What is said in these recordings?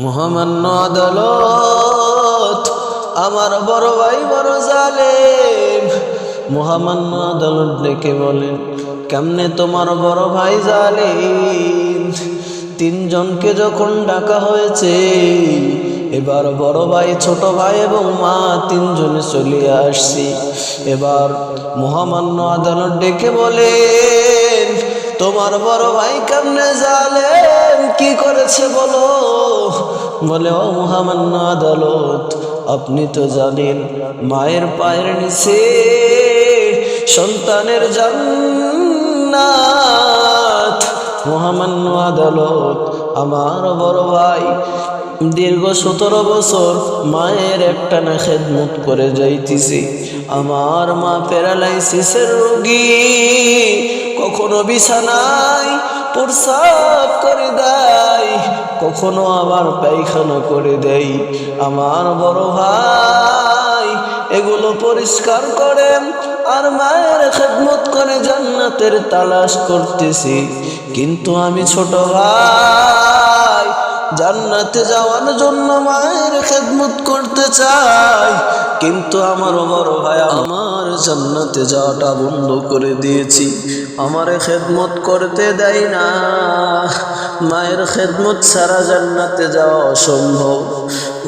মহামান্য আদালত, আমার বড় ভাই বড় জালেম। মহামান্য আদালত ডেকে বলেন, কেমনে তোমার বড় ভাই জালেম? তিনজনকে যখন ডাকা হয়েছে, এবার বড় ভাই, ছোট ভাই এবং মা তিনজনে চলে আসছি। এবার মহামান্য আদালত ডেকে বলেন, তোমার বড় ভাই কেমনে জালেম, কি করেছে বলো? বলে, ও মহামান্য আদালত, আপনি তো জানেন মায়ের পায়ের নিচে সন্তানের জান্নাত। মহামান্য আদালত, আমার বড় ভাই দীর্ঘ 17 বছর মায়ের একটানা খেদমত করে যাইতেছি। আমার মা প্যারালাইসিসের রোগী, কখনো বিছানায় প্রস্রাব করে দেয়, কখনো আবার পায়খানা করে দেয়। আমার বড় ভাই এগুলো পরিষ্কার করেন আর মায়ের খেদমত করে জান্নাতের তালাশ করতেছি। কিন্তু আমি ছোট ভাই জান্নাতে যাওয়ার জন্য মায়ের খেদমত করতে চাই, কিন্তু আমার বড় ভাই আমার জান্নাতে যাওয়াটা বন্ধ করে দিয়েছি, আমার খেদমত করতে দেয় না। মায়ের খেদমত ছাড়া জান্নাতে যাওয়া অসম্ভব।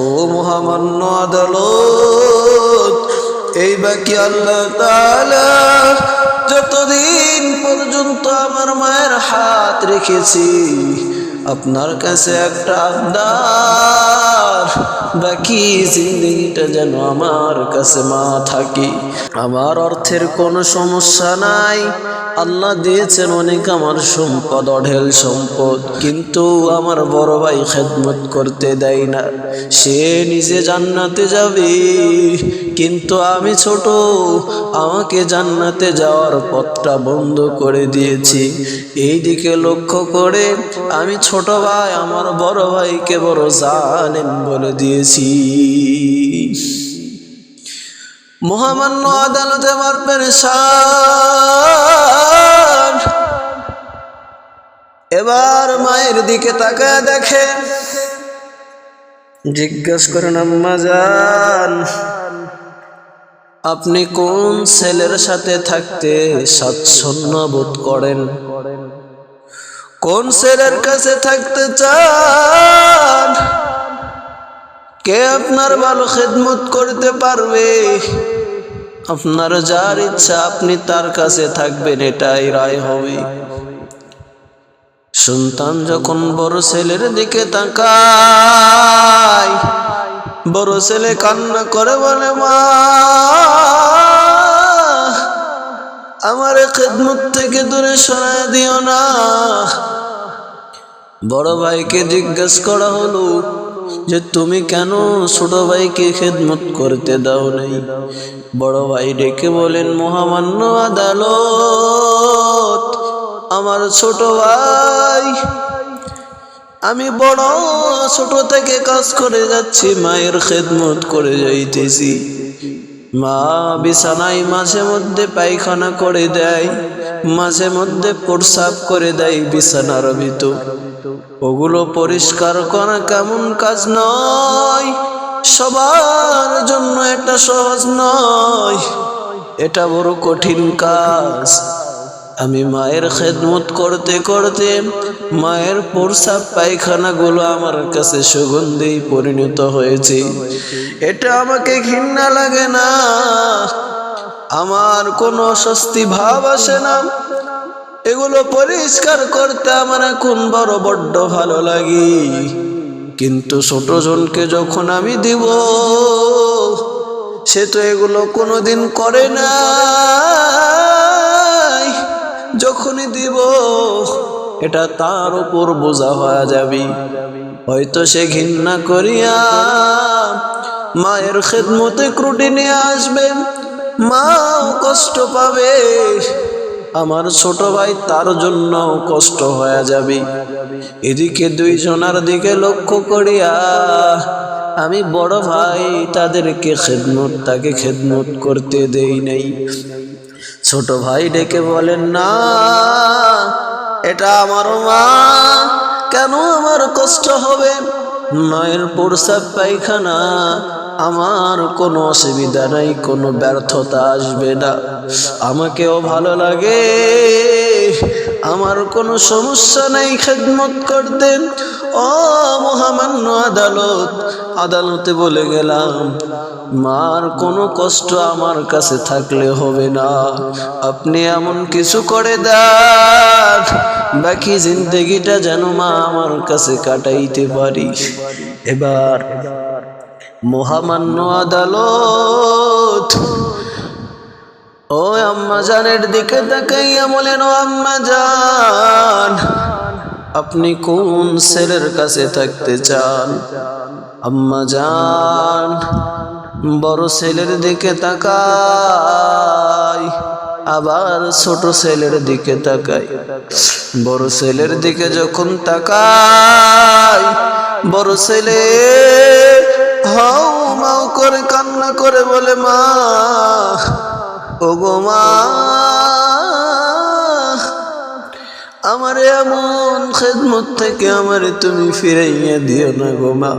ও মহামান্য আদালত, এই বাকি আল্লাহ তাআলা যতদিন পর্যন্ত আমার মায়ের হাত রেখেছি, আপনার কাছে একটা আবদার, বাকি জিন্দগিটা যেন আমার কাছে মা থাকে। আমার অর্থের কোনো সমস্যা নাই, আল্লাহ দিয়েছেন অনেক আমার সম্পদ, অঢেল সম্পদ, কিন্তু আমার বড় ভাই খেদমত করতে দেয় না। সে নিজে জান্নাতে যাবে, কিন্তু আমি ছোট, আমাকে জান্নাতে যাওয়ার পথটা বন্ধ করে দিয়েছি। এই দিকে লক্ষ্য করে আমি ছোট ভাই আমার বড় ভাইকে বড় জালেম বলে দিয়েছি। মহামান্য আদালতে আমার পেরেশান। এবার মায়ের দিকে তাকায় দেখে, জিজ্ঞেস করেন, আম্মা জান, আপনি কোন ছেলের সাথে থাকতে স্বাচ্ছন্দ্য বোধ করেন? কোন ছেলের কাছে থাকতে চান? কে আপনার ভালো খেদমত করতে পারবে? আপনার যার ইচ্ছা আপনি তার কাছে থাকবেন, এটাই রায় হবে। সন্তান যখন বড় ছেলের দিকে তাকায়, বড় ছেলে কান্না করে বলে, মা, আমার খেদমত থেকে দূরে সরায় দিও না। বড় ভাইকে জিজ্ঞেস করা হলো যে, তুমি কেন ছোট ভাইকে খেদমত করতে দাও নাই? বড় ভাই ডেকে বলেন, মহামান্য আদালত, আমার ছোট ভাই, আমি বড় ছোট থেকে কাজ করে যাচ্ছি, মায়ের খেদমত করে যাইতেছি। মা বিছানায় মাঝে মধ্যে পায়খানা করে দেয়, মাঝে মধ্যে প্রস্রাব করে দেয় বিছানার ভিতর। ওগুলো পরিষ্কার করা কেমন কাজ নয়, সবার জন্য এটা সহজ নয়, এটা বড় কঠিন কাজ। আমি মায়ের খেদমত করতে করতে মায়ের প্রস্রাব পায়খানা গুলো আমার কাছে সুগন্ধি পরিণত হয়েছে। এটা আমাকে ঘৃণা লাগে না, আমার কোনো অস্বস্তি ভাব আসে না। এগুলো পরিষ্কার করতে আমার এখন বড্ড ভালো লাগে। কিন্তু ছোট জনকে যখন আমি দিব, সে তো এগুলো কোনোদিন করে না। যখনই দিব এটা তার উপর বোঝা হয়ে যাবে, হয়তো সে ঘৃণা করিয়া মায়ের খেদমতে ত্রুটি নিয়ে আসবে, মাও কষ্ট পাবে, আমার ছোট ভাই তার জন্য কষ্ট হয়ে যাবে। এদিকে দুইজনার দিকে লক্ষ্য করিয়া আমি বড় ভাই তাদেরকে তাকে খেদমত করতে দেই নাই। ছোট ভাই ডেকে বলেন, না, এটা আমার মা, কেন আমার কষ্ট হবে? মায়ের প্রস্রাব পায়খানা আমার কোনো অসুবিধা নাই, কোনো ব্যর্থতা আসবে না, আমাকেও ভালো লাগে, আমার কোনো সমস্যা নাই খেদমত করতেন। ও মহামান্য আদালত, আদালতে বলে গেলাম মার কোনো কষ্ট আমার কাছে থাকলে হবে না, আপনি এমন কিছু করে দেন বাকি জিন্দগিটা যেন মা আমার কাছে কাটাইতে পারি। এবার মহামান্য আদালত ও আম্মা জানের দিকে তাকাইয়া বলেন, ও আম্মা জান, আপনি কোন ছেলের কাছে থাকতে চান? আম্মা জান বড় ছেলের দিকে তাকাই, আবার ছোট ছেলের দিকে তাকাই। বড় ছেলের দিকে যখন তাকাই, বড় ছেলে হাউ মাউ করে কান্না করে বলে, মা, ও গো মা, আমার এমন খেদমত থেকে আমারে তুমি ফিরাইয়া দিও না গো মা,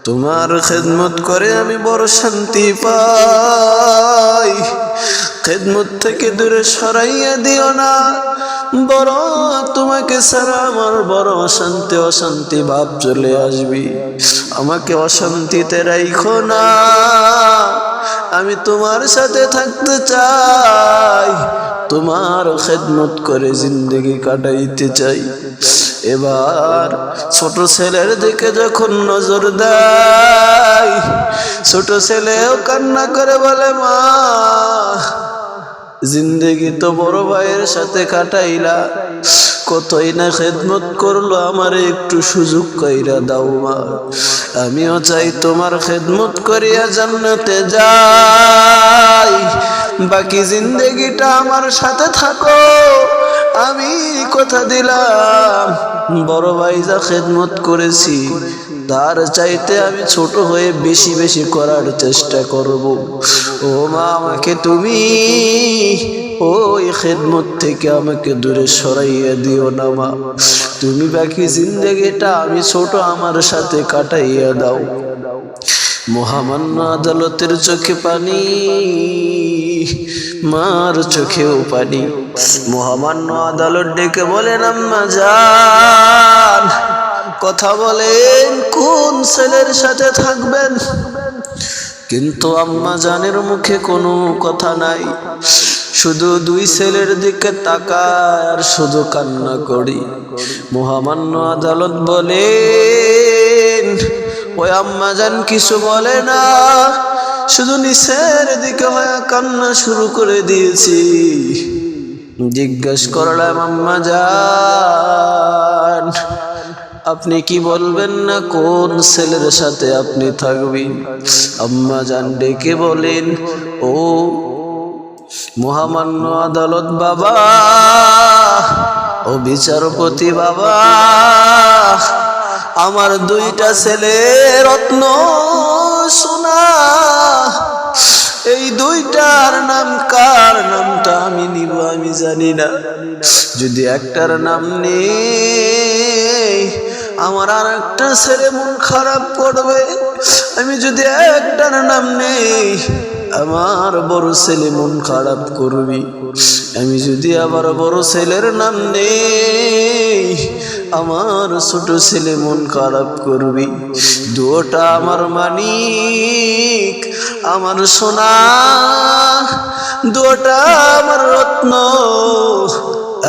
তোমার খেদমত করে আমি বড় শান্তি পাই, খেদমত থেকে দূরে সরাইয়া দিও না, বড় তোমাকে ছাড়া আমার বড় অশান্তি অশান্তি ভাব চলে আসবি, আমাকে অশান্তিতে রাইখো না, আমি তোমার সাথে থাকতে চাই, তোমার খেদমত করে জিন্দগি কাটাইতে চাই। এবার ছোট ছেলের দিকে যখন নজর দেয়, ছোট ছেলেও কান্না করে বলে, মা, জিন্দগি তো বড় ভাইয়ের সাথে কাটাইলা, কতই না খেদমত করলো, আমারে একটু সুযোগ কইরা দাও মা, আমিও চাই তোমার খেদমত করিয়া জান্নাতে যাই, বাকি জিন্দগিটা আমার সাথে থাকো, আমি কথা দিলাম বড় ভাই যা খেদমত করেছি তার চাইতে আমি ছোট হয়ে বেশি বেশি করার চেষ্টা করব। ও মা, আমাকে তুমি ওই খেদমত থেকে আমাকে দূরে সরাইয়া দিও না মা, তুমি বাকি জিন্দগিটা আমি ছোট আমার সাথে কাটাইয়া দাও। মহামান্য আদালতের চোখে পানি, মার চোখেও পানি। মহামান্য আদালত ডেকে বলেন, আম্মা জান, কথা বলেন কোন ছেলের সাথে থাকবেন? কিন্তু আম্মা জানের মুখে কোনো কথা নাই, শুধু দুই ছেলের দিকে তাকায় আর শুধু কান্না করি। মহামান্য আদালত বলেন, ওই আম্মা জান কিছু বলে না, শুধু নিচের দিকে হয়ে কান্না শুরু করে দিয়েছি। জিজ্ঞেস করলাম, আম্মা জান আপনি কি বলবেন না কোন ছেলের সাথে আপনি থাকবেন? আম্মা জান ডেকে বলেন, ও মহামান্য আদালত বাবা, ও বিচারপতি বাবা, আমার দুইটা ছেলে রত্ন সোনা, এই দুইটার নাম কার নামটা আমি নিব আমি জানি না, যদি একটার নাম নেই আমার আর একটা ছেলে মন খারাপ করবে, আমি যদি একটার নাম নেই আমার বড় ছেলে মন খারাপ করবি, আমি যদি আবার বড় ছেলের নাম নেই আমার ছোট ছেলে মন খারাপ করবি। দুটা আমার মানিক, আমার সোনা, দুটা আমার রত্ন,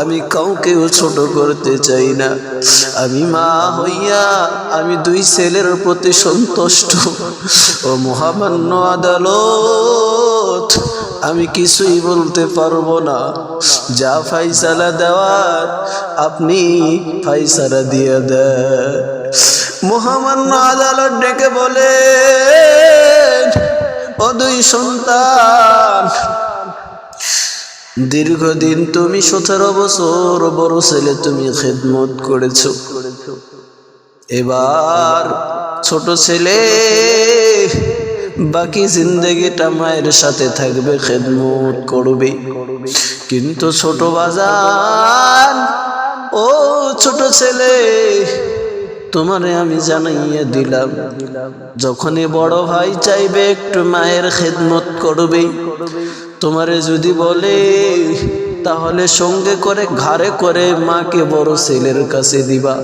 আমি কাউকেও ছোট করতে চাই না। আমি মা হইয়া আমি দুই ছেলের প্রতি সন্তুষ্ট। ও মহামান্য আদালত, আমি কিছুই বলতে পারবো না, যা ফাইসালা দেওয়ার আপনি ফাইসালা দিয়ে দেন। মহামান্য আদালত ডেকে বলে, ও দুই সন্তান, দীর্ঘদিন তুমি 17 বছর বড় ছেলে তুমি খেদমত করেছো, এবার ছোট ছেলে বাকি জিন্দগিটা মায়ের সাথে থাকবে, খেদমত করবে। কিন্তু ছোট বাজান, ও ছোট ছেলে, তোমারে আমি জানাইয়া দিলাম, যখনই বড় ভাই চাইবে একটু মায়ের খেদমত করবে, তোমারে যদি বলে তাহলে সঙ্গে করে ঘাড়ে করে মাকে বড় ছেলের কাছে দিবা।